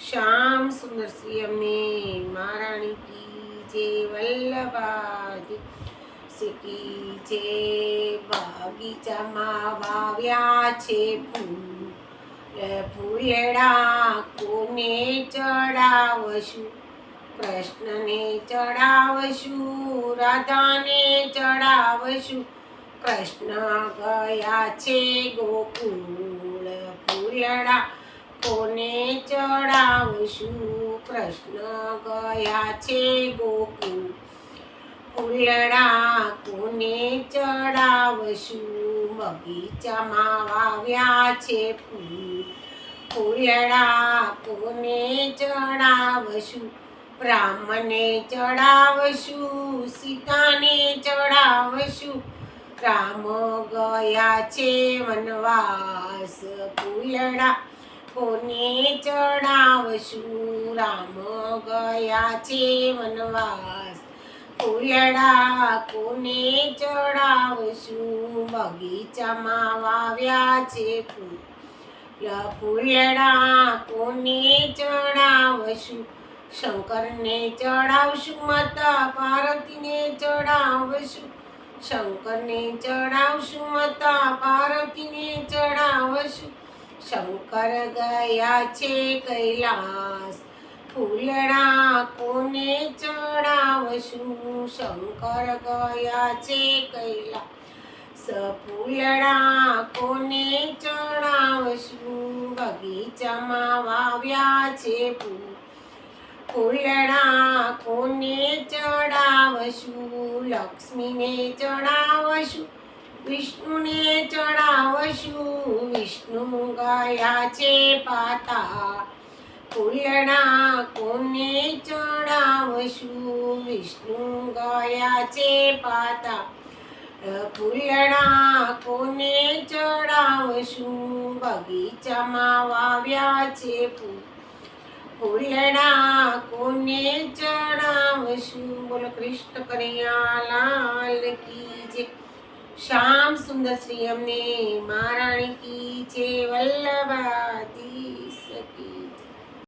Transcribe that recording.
શ્યામ સુંદર શ્રી અમને મહારાણી કી જય વલ્લભાજી કી જય બગીચામાં વાવ્યા છે ફૂલેડા કોને ચડાવશું કૃષ્ણને ચડાવશું રાધાને ચડાવશું કૃષ્ણ ગયા છે ગોકુળ ફૂલેડા કોને ચડાવશું કૃષ્ણ ગયા છે ગોકુળ ફૂલડા કોને ચડાવશું બગીચામાં વાવ્યા છે ફૂલડા કોને ચડાવશું રામને ચડાવશું સીતાને ચડાવશું રામ ગયા છે વનવાસ ફૂલડા કોને ચડાવશું રામ ગયા છે વનવાસ ફૂલડા કોને ચડાવશું બગીચામાં વાવ્યા છે ફૂલડા કોને ચડાવશું શંકરને ચડાવશું માતા પાર્વતીને ચડાવશું શંકરને ચડાવશું માતા પાર્વતીને ચડાવશું શંકર ગયા છે કૈલાસ ફૂલડા કોને ચડાવશું શંકર ગયા છે કૈલાસ ફૂલડા કોને ચડાવશું બગીચામાં વાવ્યા છે ફૂલડા કોને ચડાવશું લક્ષ્મીને ચડાવશું વિષ્ણુને ચડાવશું વિષ્ણુ ગયા છે પાતા ફૂલડા કોને ચડાવશું વિષ્ણુ ગયા છે પાતા ફૂલડા કોને ચડાવશું બગીચામાં વાવ્યા છે ફૂલડા કોને ચડાવશું બોલો કૃષ્ણ કનૈયા લાલ કી જય શ્યામ સુંદર શ્રી અમને મહારાણી કી જય વલ્લભાજી